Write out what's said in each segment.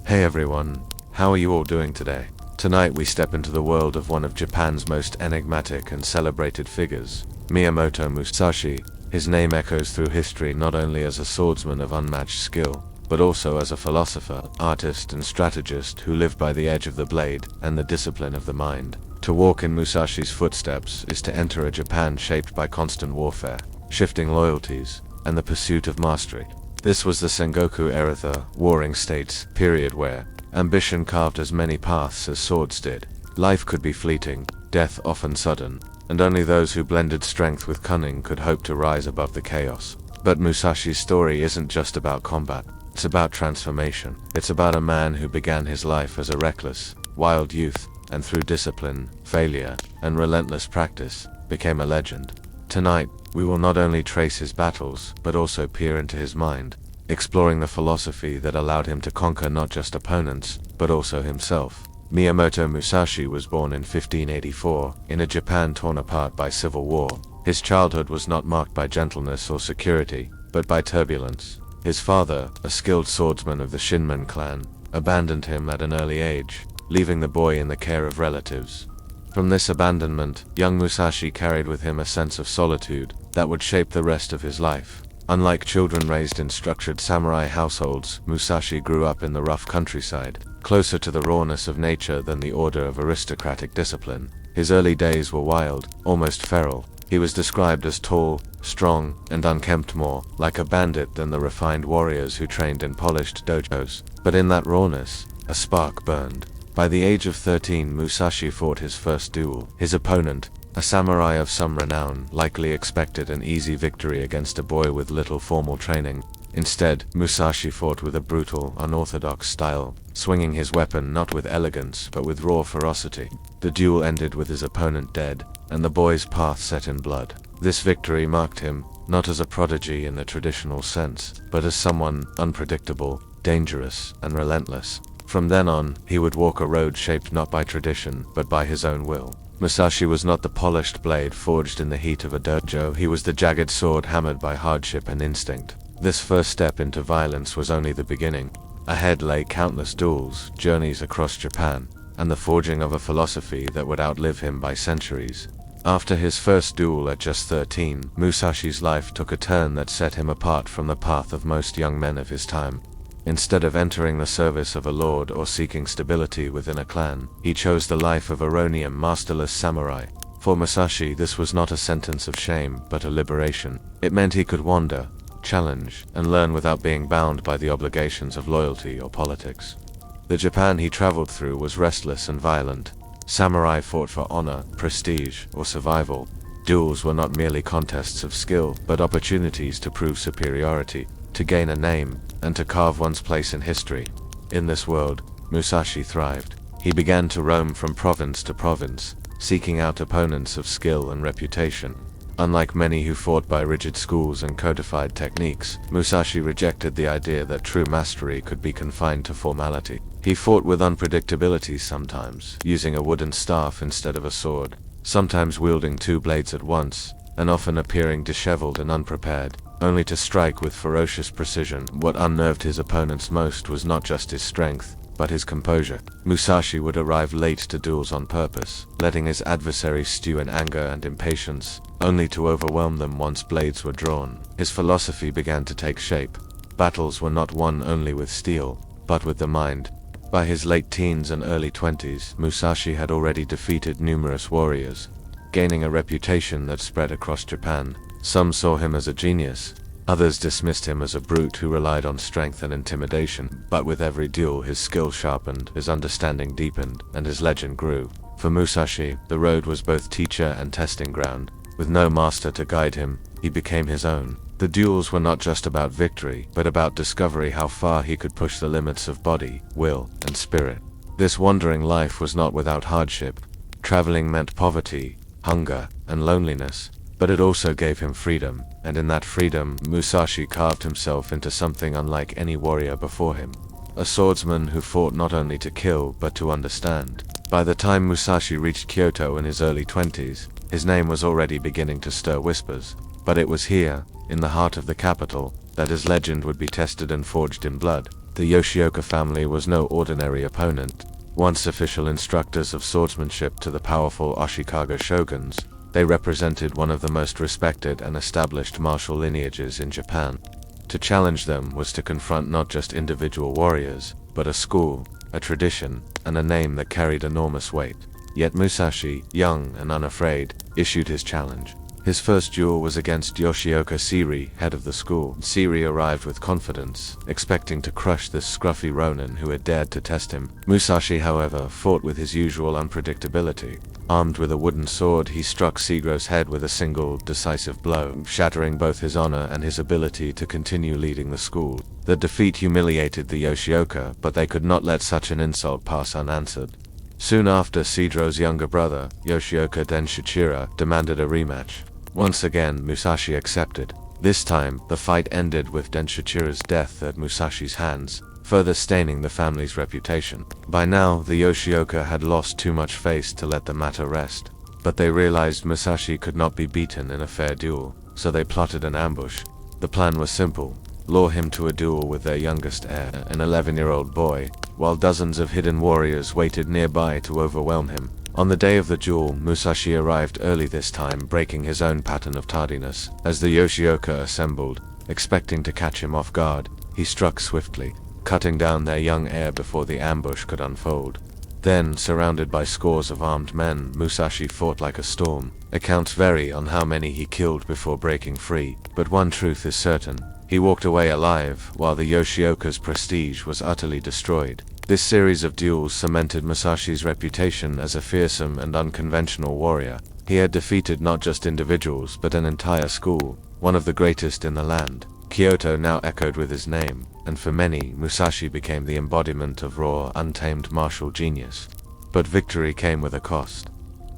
Hey everyone, how are you all doing today? Tonight we step into the world of one of Japan's most enigmatic and celebrated figures, Miyamoto Musashi. His name echoes through history not only as a swordsman of unmatched skill, but also as a philosopher, artist and strategist who lived by the edge of the blade and the discipline of the mind. To walk in Musashi's footsteps is to enter a Japan shaped by constant warfare, shifting loyalties, and the pursuit of mastery. This was the Sengoku era, the Warring States period where ambition carved as many paths as swords did. Life could be fleeting, death often sudden, and only those who blended strength with cunning could hope to rise above the chaos. But Musashi's story isn't just about combat, it's about transformation. It's about a man who began his life as a reckless, wild youth, and through discipline, failure, and relentless practice, became a legend. Tonight, we will not only trace his battles, but also peer into his mind, exploring the philosophy that allowed him to conquer not just opponents, but also himself. Miyamoto Musashi was born in 1584, in a Japan torn apart by civil war. His childhood was not marked by gentleness or security, but by turbulence. His father, a skilled swordsman of the Shinman clan, abandoned him at an early age, leaving the boy in the care of relatives. From this abandonment, young Musashi carried with him a sense of solitude that would shape the rest of his life. Unlike children raised in structured samurai households, Musashi grew up in the rough countryside, closer to the rawness of nature than the order of aristocratic discipline. His early days were wild, almost feral. He was described as tall, strong, and unkempt, more like a bandit than the refined warriors who trained in polished dojos. But in that rawness, a spark burned. By the age of 13, Musashi fought his first duel. His opponent, a samurai of some renown, likely expected an easy victory against a boy with little formal training. Instead, Musashi fought with a brutal, unorthodox style, swinging his weapon not with elegance but with raw ferocity. The duel ended with his opponent dead, and the boy's path set in blood. This victory marked him, not as a prodigy in the traditional sense, but as someone unpredictable, dangerous, and relentless. From then on, he would walk a road shaped not by tradition, but by his own will. Musashi was not the polished blade forged in the heat of a dojo, he was the jagged sword hammered by hardship and instinct. This first step into violence was only the beginning. Ahead lay countless duels, journeys across Japan, and the forging of a philosophy that would outlive him by centuries. After his first duel at just 13, Musashi's life took a turn that set him apart from the path of most young men of his time. Instead of entering the service of a lord or seeking stability within a clan, he chose the life of a Ronin, masterless samurai. For Musashi, this was not a sentence of shame, but a liberation. It meant he could wander, challenge, and learn without being bound by the obligations of loyalty or politics. The Japan he traveled through was restless and violent. Samurai fought for honor, prestige, or survival. Duels were not merely contests of skill, but opportunities to prove superiority, to gain a name, and to carve one's place in history. In this world, Musashi thrived. He began to roam from province to province, seeking out opponents of skill and reputation. Unlike many who fought by rigid schools and codified techniques, Musashi rejected the idea that true mastery could be confined to formality. He fought with unpredictability, sometimes using a wooden staff instead of a sword, sometimes wielding two blades at once, and often appearing disheveled and unprepared, only to strike with ferocious precision. What unnerved his opponents most was not just his strength, but his composure. Musashi would arrive late to duels on purpose, letting his adversaries stew in anger and impatience, only to overwhelm them once blades were drawn. His philosophy began to take shape. Battles were not won only with steel, but with the mind. By his late teens and early 20s, Musashi had already defeated numerous warriors, gaining a reputation that spread across Japan. Some saw him as a genius, others dismissed him as a brute who relied on strength and intimidation. But with every duel his skill sharpened, his understanding deepened, and his legend grew. For Musashi, the road was both teacher and testing ground. With no master to guide him, he became his own. The duels were not just about victory, but about discovery, how far he could push the limits of body, will, and spirit. This wandering life was not without hardship. Traveling meant poverty, hunger, and loneliness. But it also gave him freedom, and in that freedom, Musashi carved himself into something unlike any warrior before him. A swordsman who fought not only to kill, but to understand. By the time Musashi reached Kyoto in his early 20s, his name was already beginning to stir whispers. But it was here, in the heart of the capital, that his legend would be tested and forged in blood. The Yoshioka family was no ordinary opponent. Once official instructors of swordsmanship to the powerful Ashikaga shoguns, they represented one of the most respected and established martial lineages in Japan. To challenge them was to confront not just individual warriors, but a school, a tradition, and a name that carried enormous weight. Yet Musashi, young and unafraid, issued his challenge. His first duel was against Yoshioka Siri, head of the school. Siri arrived with confidence, expecting to crush this scruffy ronin who had dared to test him. Musashi, however, fought with his usual unpredictability. Armed with a wooden sword, he struck Sigro's head with a single, decisive blow, shattering both his honor and his ability to continue leading the school. The defeat humiliated the Yoshioka, but they could not let such an insult pass unanswered. Soon after, Sidro's younger brother, Yoshioka Denshichira, demanded a rematch. Once again, Musashi accepted. This time, the fight ended with Denshichira's death at Musashi's hands, further staining the family's reputation. By now, the Yoshioka had lost too much face to let the matter rest. But they realized Musashi could not be beaten in a fair duel, so they plotted an ambush. The plan was simple: lure him to a duel with their youngest heir, an 11-year-old boy, while dozens of hidden warriors waited nearby to overwhelm him. On the day of the duel, Musashi arrived early this time, breaking his own pattern of tardiness. As the Yoshioka assembled, expecting to catch him off guard, he struck swiftly, cutting down their young heir before the ambush could unfold. Then, surrounded by scores of armed men, Musashi fought like a storm. Accounts vary on how many he killed before breaking free, but one truth is certain: he walked away alive, while the Yoshioka's prestige was utterly destroyed. This series of duels cemented Musashi's reputation as a fearsome and unconventional warrior. He had defeated not just individuals, but an entire school, one of the greatest in the land. Kyoto now echoed with his name, and for many, Musashi became the embodiment of raw, untamed martial genius. But victory came with a cost.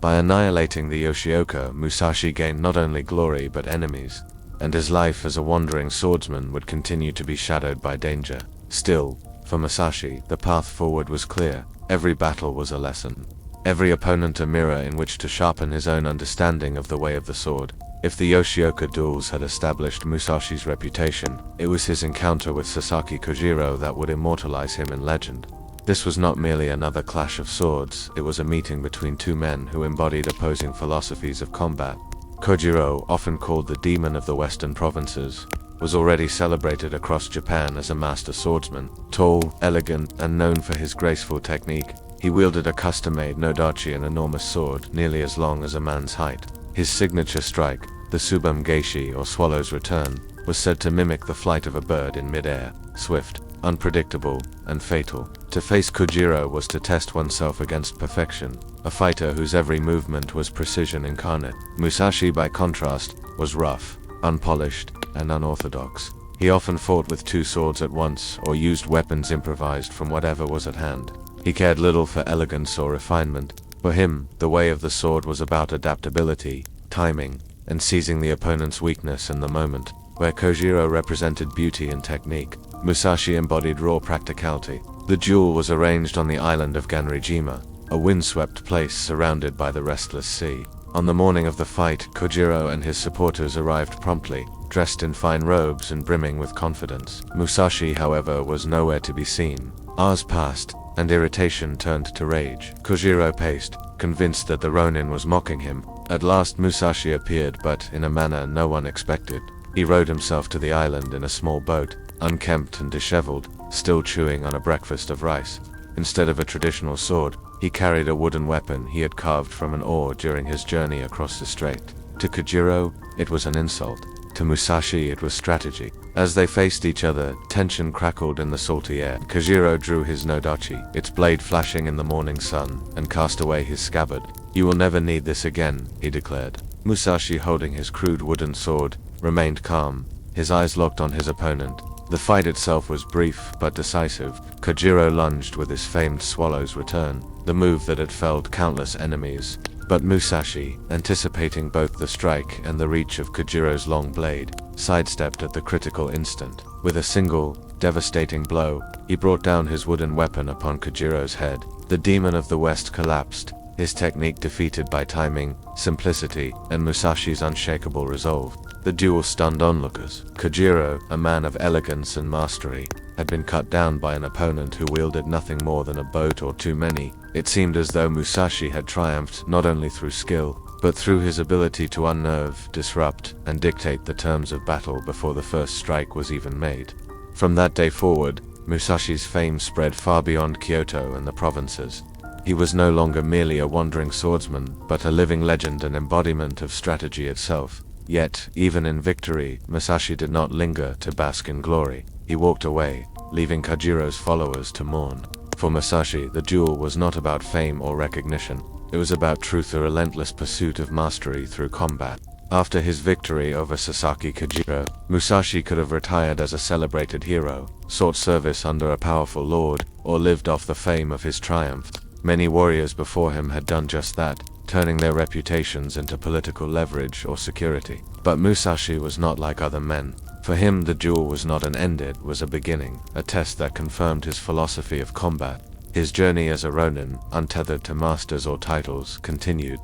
By annihilating the Yoshioka, Musashi gained not only glory but enemies, and his life as a wandering swordsman would continue to be shadowed by danger. Still, for Musashi, the path forward was clear. Every battle was a lesson, every opponent a mirror in which to sharpen his own understanding of the way of the sword. If the Yoshioka duels had established Musashi's reputation, it was his encounter with Sasaki Kojiro that would immortalize him in legend. This was not merely another clash of swords, it was a meeting between two men who embodied opposing philosophies of combat. Kojiro, often called the demon of the western provinces, was already celebrated across Japan as a master swordsman. Tall, elegant, and known for his graceful technique, he wielded a custom-made nodachi, an enormous sword nearly as long as a man's height. His signature strike, the Subam Geishi or Swallow's Return, was said to mimic the flight of a bird in mid-air, swift, unpredictable, and fatal. To face Kojiro was to test oneself against perfection, a fighter whose every movement was precision incarnate. Musashi, by contrast, was rough, unpolished, and unorthodox. He often fought with two swords at once, or used weapons improvised from whatever was at hand. He cared little for elegance or refinement. For him, the way of the sword was about adaptability, timing, and seizing the opponent's weakness in the moment. Where Kojiro represented beauty and technique, Musashi embodied raw practicality. The duel was arranged on the island of Ganrijima, a windswept place surrounded by the restless sea. On the morning of the fight, Kojiro and his supporters arrived promptly, dressed in fine robes and brimming with confidence. Musashi, however, was nowhere to be seen. Hours passed, and irritation turned to rage. Kojiro paced, convinced that the Ronin was mocking him. At last Musashi appeared, but in a manner no one expected. He rowed himself to the island in a small boat, unkempt and disheveled, still chewing on a breakfast of rice. Instead of a traditional sword, he carried a wooden weapon he had carved from an oar during his journey across the strait. To Kojiro, it was an insult. To Musashi, it was strategy. As they faced each other, tension crackled in the salty air. Kojiro drew his nodachi, its blade flashing in the morning sun, and cast away his scabbard. "You will never need this again," he declared. Musashi, holding his crude wooden sword, remained calm, his eyes locked on his opponent. The fight itself was brief but decisive. Kojiro lunged with his famed Swallow's Return, the move that had felled countless enemies. But Musashi, anticipating both the strike and the reach of Kojiro's long blade, sidestepped at the critical instant. With a single, devastating blow, he brought down his wooden weapon upon Kojiro's head. The demon of the West collapsed, his technique defeated by timing, simplicity, and Musashi's unshakable resolve. The duel stunned onlookers. Kojiro, a man of elegance and mastery, had been cut down by an opponent who wielded nothing more than a boat or too many. It seemed as though Musashi had triumphed not only through skill, but through his ability to unnerve, disrupt, and dictate the terms of battle before the first strike was even made. From that day forward, Musashi's fame spread far beyond Kyoto and the provinces. He was no longer merely a wandering swordsman, but a living legend and embodiment of strategy itself. Yet, even in victory, Musashi did not linger to bask in glory. He walked away, leaving Kajiro's followers to mourn. For Musashi, the duel was not about fame or recognition. It was about truth, a relentless pursuit of mastery through combat. After his victory over Sasaki Kajiro, Musashi could have retired as a celebrated hero, sought service under a powerful lord, or lived off the fame of his triumph. Many warriors before him had done just that, turning their reputations into political leverage or security. But Musashi was not like other men. For him, the duel was not an end, it was a beginning, a test that confirmed his philosophy of combat. His journey as a ronin, untethered to masters or titles, continued.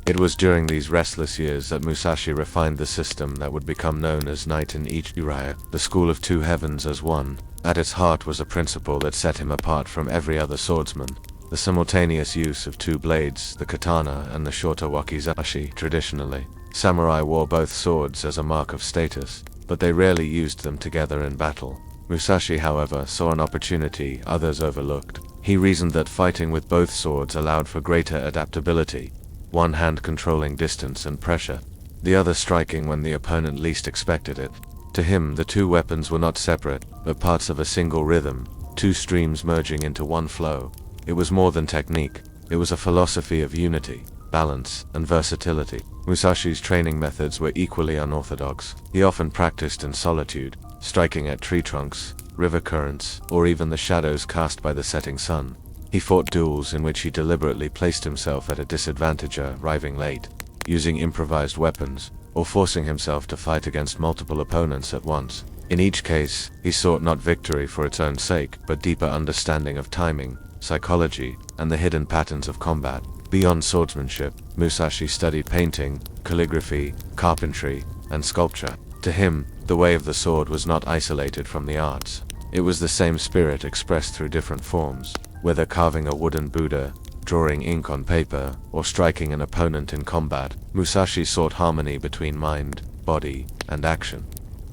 It was during these restless years that Musashi refined the system that would become known as Knight in Ichiraya, the school of two heavens as one. At its heart was a principle that set him apart from every other swordsman: the simultaneous use of two blades, the katana and the shorter wakizashi. Traditionally, samurai wore both swords as a mark of status, but they rarely used them together in battle. Musashi, however, saw an opportunity others overlooked. He reasoned that fighting with both swords allowed for greater adaptability, one hand controlling distance and pressure, the other striking when the opponent least expected it. To him, the two weapons were not separate, but parts of a single rhythm, two streams merging into one flow. It was more than technique, it was a philosophy of unity, balance, and versatility. Musashi's training methods were equally unorthodox. He often practiced in solitude, striking at tree trunks, river currents, or even the shadows cast by the setting sun. He fought duels in which he deliberately placed himself at a disadvantage, arriving late, using improvised weapons, or forcing himself to fight against multiple opponents at once. In each case, he sought not victory for its own sake, but deeper understanding of timing, psychology, and the hidden patterns of combat. Beyond swordsmanship, Musashi studied painting, calligraphy, carpentry, and sculpture. To him, the way of the sword was not isolated from the arts. It was the same spirit expressed through different forms. Whether carving a wooden Buddha, drawing ink on paper, or striking an opponent in combat, Musashi sought harmony between mind, body, and action.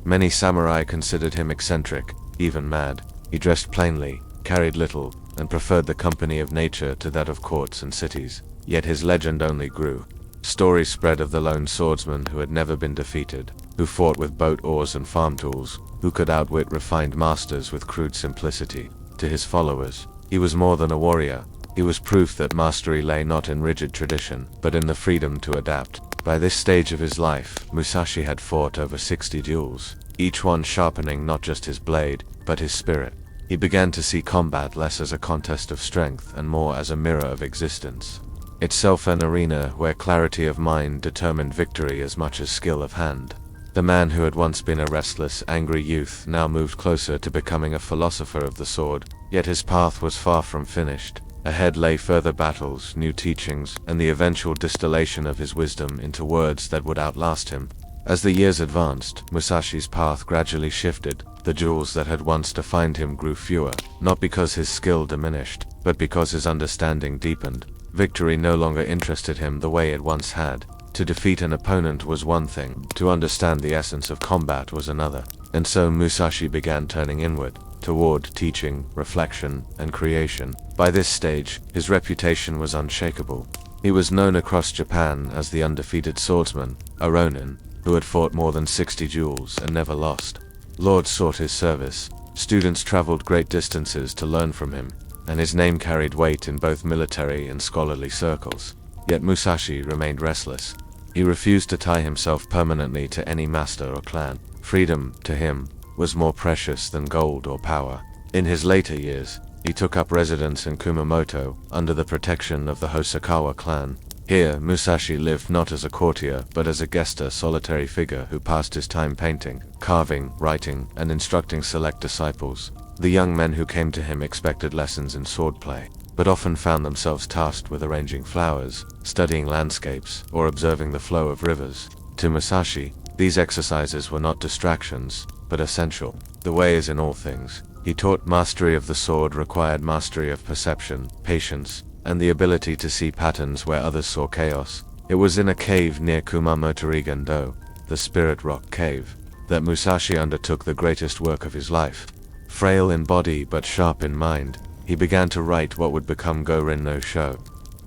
Many samurai considered him eccentric, even mad. He dressed plainly, carried little, and preferred the company of nature to that of courts and cities. Yet his legend only grew. Stories spread of the lone swordsman who had never been defeated, who fought with boat oars and farm tools, who could outwit refined masters with crude simplicity. To his followers, he was more than a warrior. He was proof that mastery lay not in rigid tradition, but in the freedom to adapt. By this stage of his life, Musashi had fought over 60 duels, each one sharpening not just his blade, but his spirit. He began to see combat less as a contest of strength and more as a mirror of existence, itself an arena where clarity of mind determined victory as much as skill of hand. The man who had once been a restless, angry youth now moved closer to becoming a philosopher of the sword, yet his path was far from finished. Ahead lay further battles, new teachings, and the eventual distillation of his wisdom into words that would outlast him. As the years advanced, Musashi's path gradually shifted. The duels that had once defined him grew fewer, not because his skill diminished, but because his understanding deepened. Victory no longer interested him the way it once had. To defeat an opponent was one thing, to understand the essence of combat was another. And so Musashi began turning inward, toward teaching, reflection, and creation. By this stage, his reputation was unshakable. He was known across Japan as the undefeated swordsman, a ronin, who had fought more than 60 duels and never lost. Lords sought his service, students traveled great distances to learn from him, and his name carried weight in both military and scholarly circles. Yet Musashi remained restless. He refused to tie himself permanently to any master or clan. Freedom, to him, was more precious than gold or power. In his later years, he took up residence in Kumamoto, under the protection of the Hosokawa clan. Here, Musashi lived not as a courtier, but as a gesta solitary figure who passed his time painting, carving, writing, and instructing select disciples. The young men who came to him expected lessons in swordplay, but often found themselves tasked with arranging flowers, studying landscapes, or observing the flow of rivers. To Musashi, these exercises were not distractions, but essential. The way is in all things. He taught mastery of the sword required mastery of perception, patience, and the ability to see patterns where others saw chaos. It was in a cave near Kumamoto Do, the Spirit Rock Cave, that Musashi undertook the greatest work of his life. Frail in body but sharp in mind, he began to write what would become Gorin no Sho,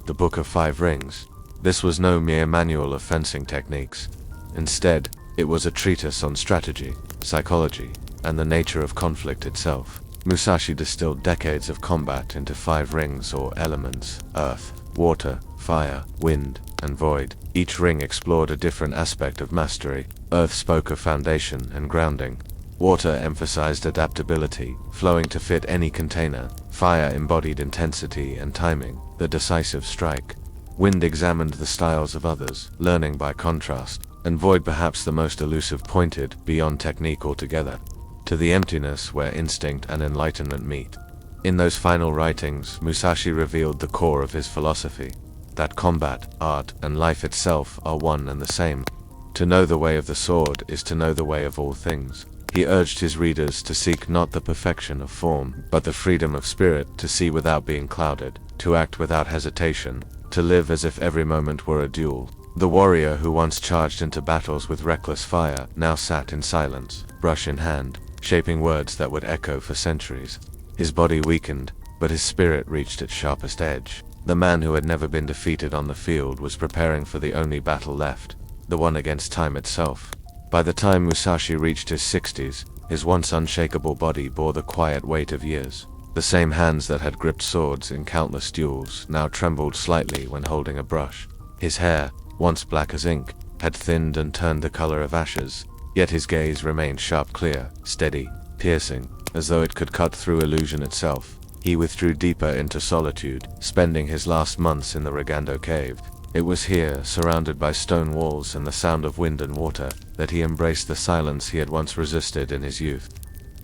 the Book of Five Rings. This was no mere manual of fencing techniques. Instead, it was a treatise on strategy, psychology, and the nature of conflict itself. Musashi distilled decades of combat into 5 rings or elements: earth, water, fire, wind, and void. Each ring explored a different aspect of mastery. Earth spoke of foundation and grounding. Water emphasized adaptability, flowing to fit any container. Fire embodied intensity and timing, the decisive strike. Wind examined the styles of others, learning by contrast. And void, perhaps the most elusive, pointed beyond technique altogether, to the emptiness where instinct and enlightenment meet. In those final writings, Musashi revealed the core of his philosophy, that combat, art, and life itself are one and the same. To know the way of the sword is to know the way of all things. He urged his readers to seek not the perfection of form, but the freedom of spirit, to see without being clouded, to act without hesitation, to live as if every moment were a duel. The warrior who once charged into battles with reckless fire now sat in silence, brush in hand, shaping words that would echo for centuries. His body weakened, but his spirit reached its sharpest edge. The man who had never been defeated on the field was preparing for the only battle left, the one against time itself. By the time Musashi reached his 60s, his once unshakable body bore the quiet weight of years. The same hands that had gripped swords in countless duels now trembled slightly when holding a brush. His hair, once black as ink, had thinned and turned the color of ashes, yet his gaze remained sharp, clear, steady, piercing, as though it could cut through illusion itself. He withdrew deeper into solitude, spending his last months in the Ragando cave. It was here, surrounded by stone walls and the sound of wind and water, that he embraced the silence he had once resisted in his youth.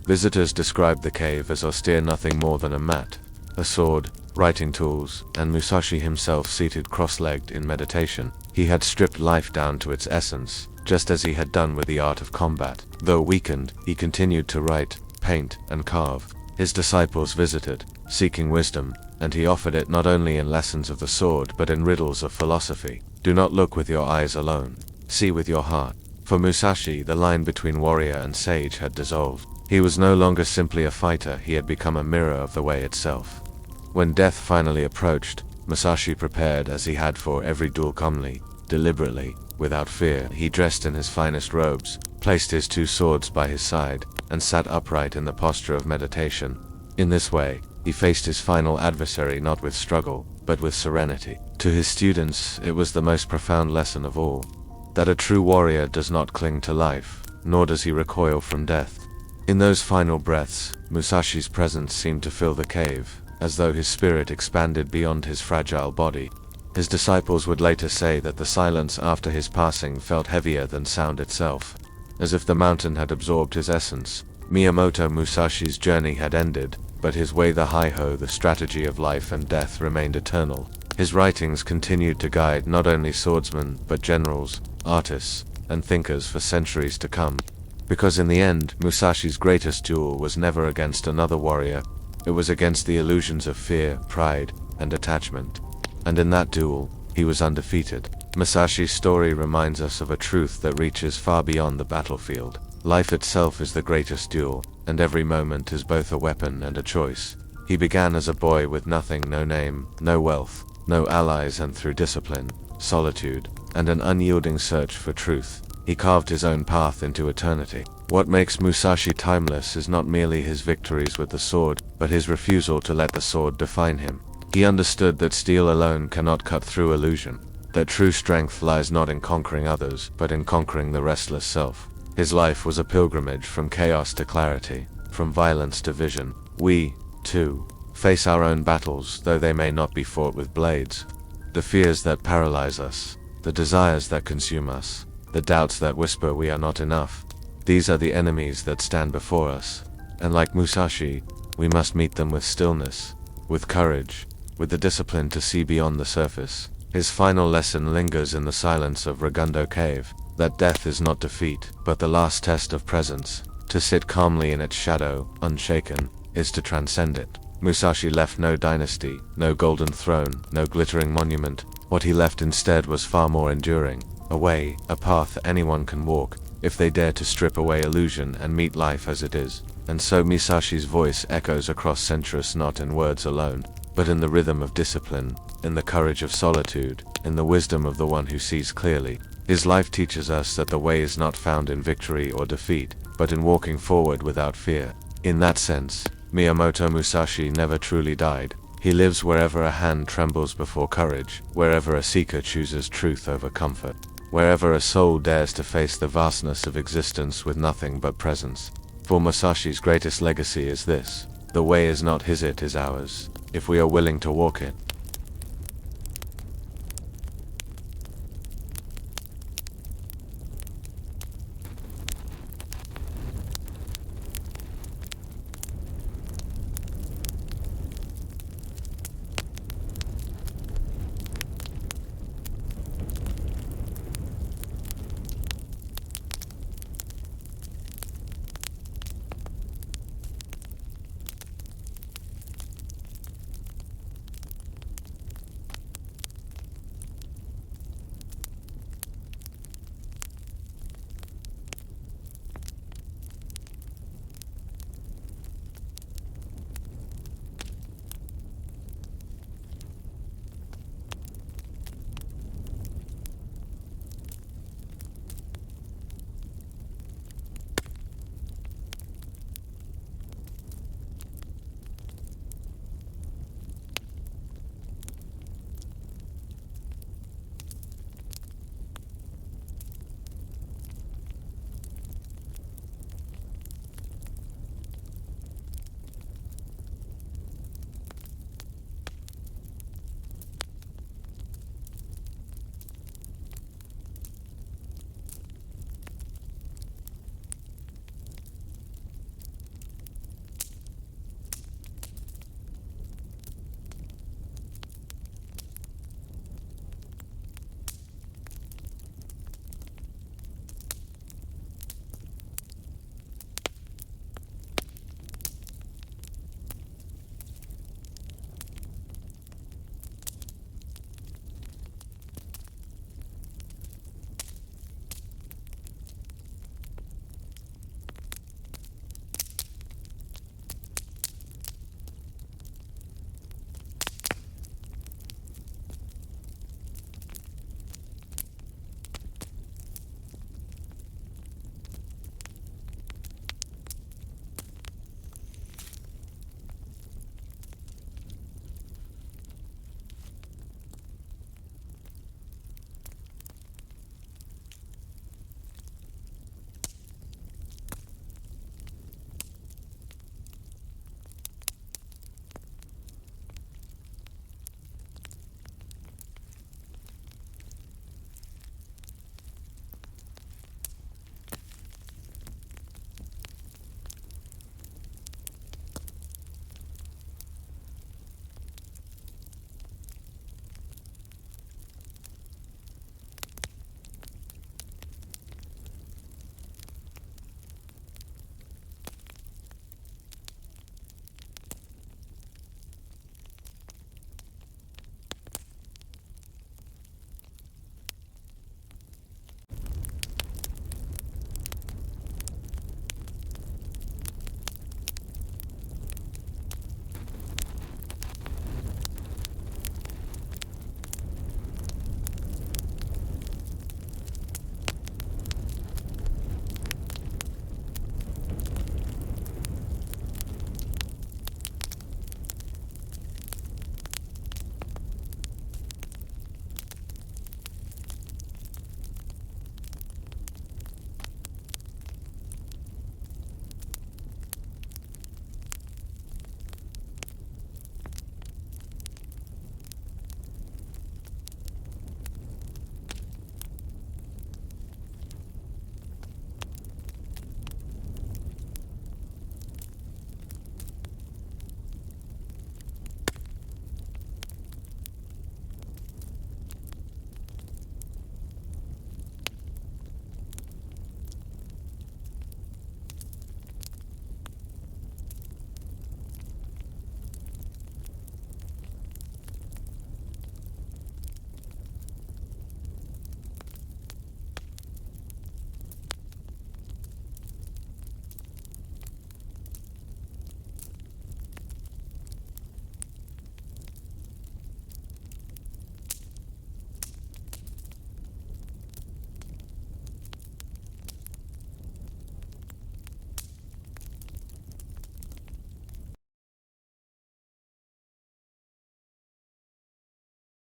Visitors described the cave as austere, nothing more than a mat, a sword, writing tools, and Musashi himself seated cross-legged in meditation. He had stripped life down to its essence, just as he had done with the art of combat. Though weakened, he continued to write, paint, and carve. His disciples visited, seeking wisdom, and he offered it not only in lessons of the sword but in riddles of philosophy. Do not look with your eyes alone. See with your heart. For Musashi, the line between warrior and sage had dissolved. He was no longer simply a fighter, he had become a mirror of the way itself. When death finally approached, Musashi prepared as he had for every duel, calmly, deliberately, without fear. He dressed in his finest robes, placed his 2 swords by his side, and sat upright in the posture of meditation. In this way, he faced his final adversary not with struggle, but with serenity. To his students, it was the most profound lesson of all, that a true warrior does not cling to life, nor does he recoil from death. In those final breaths, Musashi's presence seemed to fill the cave, as though his spirit expanded beyond his fragile body. His disciples would later say that the silence after his passing felt heavier than sound itself, as if the mountain had absorbed his essence. Miyamoto Musashi's journey had ended, but his way, the hi-ho, the strategy of life and death, remained eternal. His writings continued to guide not only swordsmen, but generals, artists, and thinkers for centuries to come. Because in the end, Musashi's greatest duel was never against another warrior, it was against the illusions of fear, pride, and attachment. And in that duel, he was undefeated. Musashi's story reminds us of a truth that reaches far beyond the battlefield. Life itself is the greatest duel, and every moment is both a weapon and a choice. He began as a boy with nothing, no name, no wealth, no allies, and through discipline, solitude, and an unyielding search for truth, he carved his own path into eternity. What makes Musashi timeless is not merely his victories with the sword, but his refusal to let the sword define him. He understood that steel alone cannot cut through illusion, that true strength lies not in conquering others, but in conquering the restless self. His life was a pilgrimage from chaos to clarity, from violence to vision. We, too, face our own battles, though they may not be fought with blades. The fears that paralyze us, the desires that consume us, the doubts that whisper we are not enough, these are the enemies that stand before us. And like Musashi, we must meet them with stillness, with courage, with the discipline to see beyond the surface. His final lesson lingers in the silence of Ragando Cave, that death is not defeat, but the last test of presence, to sit calmly in its shadow, unshaken, is to transcend it. Musashi left no dynasty, no golden throne, no glittering monument. What he left instead was far more enduring. A way, a path anyone can walk, if they dare to strip away illusion and meet life as it is. And so Musashi's voice echoes across centuries, not in words alone, but in the rhythm of discipline, in the courage of solitude, in the wisdom of the one who sees clearly. His life teaches us that the way is not found in victory or defeat, but in walking forward without fear. In that sense, Miyamoto Musashi never truly died. He lives wherever a hand trembles before courage, wherever a seeker chooses truth over comfort, wherever a soul dares to face the vastness of existence with nothing but presence. For Musashi's greatest legacy is this: the way is not his, it is ours, if we are willing to walk it.